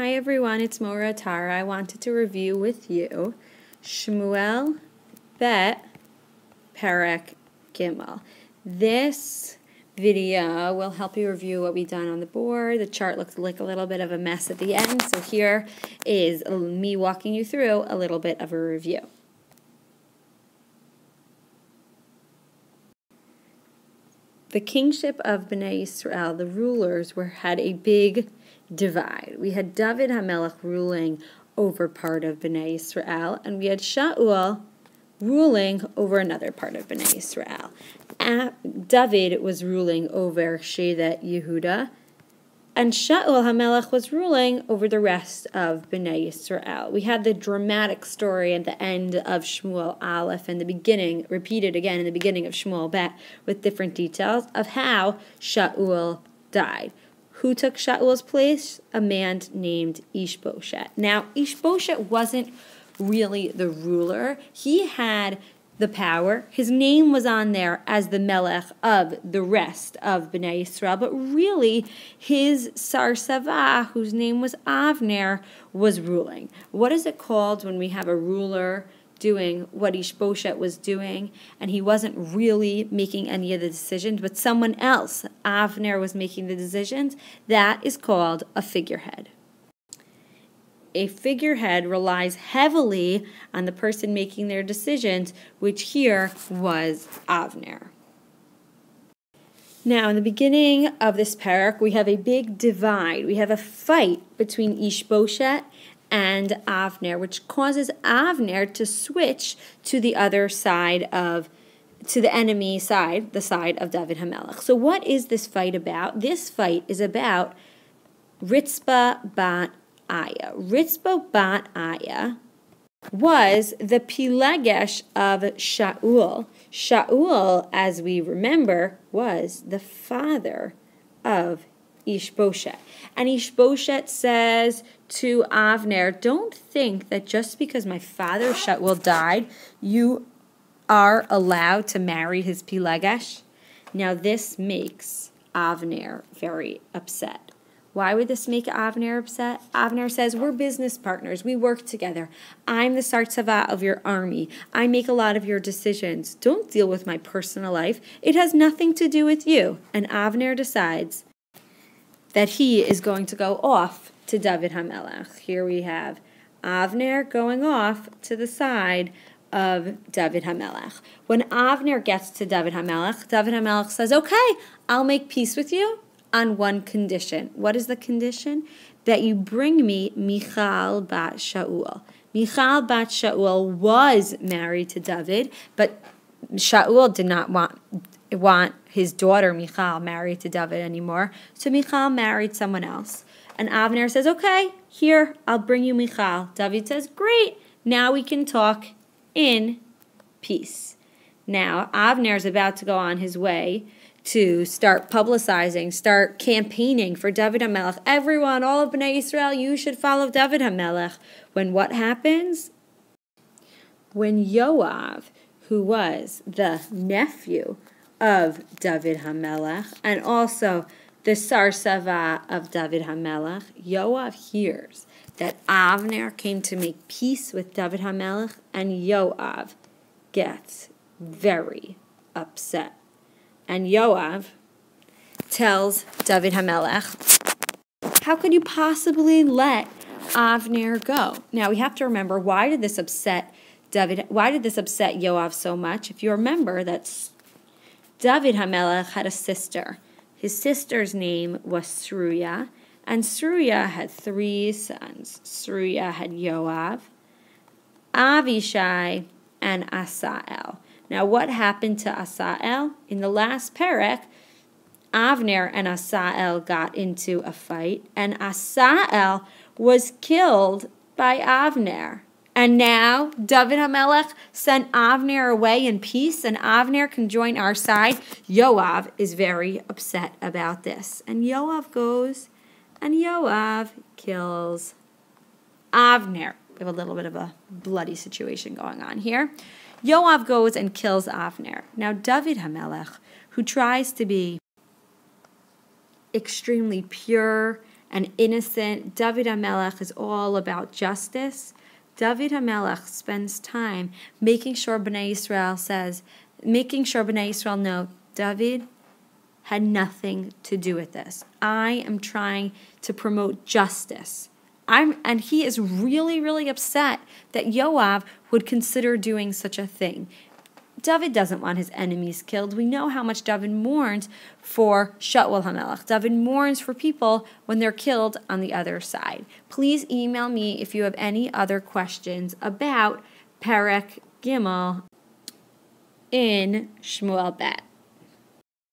Hi everyone, it's Mora Tara. I wanted to review with you Shmuel Bet Perek Gimel. This video will help you review what we've done on the board. The chart looks like a little bit of a mess at the end, so here is me walking you through a little bit of a review. The kingship of Bnei Yisrael, the rulers, had a big divide. We had David HaMelech ruling over part of Bnei Yisrael, and we had Shaul ruling over another part of Bnei Yisrael. David was ruling over Shevet Yehuda, and Shaul HaMelech was ruling over the rest of Bnei Yisrael. We had the dramatic story at the end of Shmuel Aleph and the beginning, repeated again in the beginning of Shmuel Bet, with different details of how Shaul died. Who took Shaul's place? A man named Ishbosheth. Now, Ishbosheth wasn't really the ruler. He had the power. His name was on there as the Melech of the rest of Bnei Yisrael, but really his Sarsava, whose name was Avner, was ruling. What is it called when we have a ruler doing what Ishbosheth was doing, and he wasn't really making any of the decisions, but someone else, Avner, was making the decisions? That is called a figurehead. A figurehead relies heavily on the person making their decisions, which here was Avner. Now, in the beginning of this parak, we have a big divide. We have a fight between Ishbosheth and Avner, which causes Avner to switch to the other side to the enemy side, the side of David HaMelech. So what is this fight about? This fight is about Ritzpah bat Aya. Ritzpah bat Aya was the Pilegesh of Shaul. Shaul, as we remember, was the father of Ishbosheth. And Ishbosheth says to Avner, don't think that just because my father Shaul died, you are allowed to marry his Pilegesh. Now this makes Avner very upset. Why would this make Avner upset? Avner says, we're business partners. We work together. I'm the Sartzava of your army. I make a lot of your decisions. Don't deal with my personal life. It has nothing to do with you. And Avner decides that he is going to go off to David HaMelech. Here we have Avner going off to the side of David HaMelech. When Avner gets to David HaMelech says, okay, I'll make peace with you on one condition. What is the condition? That you bring me Michal bat Shaul. Michal bat Shaul was married to David, but Shaul did not want his daughter Michal married to David anymore, so Michal married someone else. And Avner says, okay, here, I'll bring you Michal. David says, great, now we can talk in peace. Now, Avner is about to go on his way to start publicizing, start campaigning for David HaMelech. Everyone, all of Bnei Yisrael, you should follow David HaMelech. When what happens? When Yoav, who was the nephew of David HaMelech, and also the Sarsava of David HaMelech, Yoav hears that Avner came to make peace with David HaMelech, and Yoav gets very upset. And Yoav tells David HaMelech, how could you possibly let Avner go? Now we have to remember, why did this upset Yoav so much? If you remember that David HaMelech had a sister. His sister's name was Sruya, and Sruya had 3 sons. Sruya had Yoav, Avishai, and Asael. Now, what happened to Asael? In the last parak, Avner and Asael got into a fight, and Asael was killed by Avner. And now, David HaMelech sent Avner away in peace, and Avner can join our side. Yoav is very upset about this. And Yoav goes, and Yoav kills Avner. We have a little bit of a bloody situation going on here. Yoav goes and kills Avner. Now, David HaMelech, who tries to be extremely pure and innocent. David HaMelech is all about justice. David HaMelech spends time making sure Bnei Yisrael know David had nothing to do with this. I am trying to promote justice. And he is really, really upset that Yoav would consider doing such a thing. David doesn't want his enemies killed. We know how much David mourns for Shaul HaMelech. David mourns for people when they're killed on the other side. Please email me if you have any other questions about Perek Gimel in Shmuel Bet.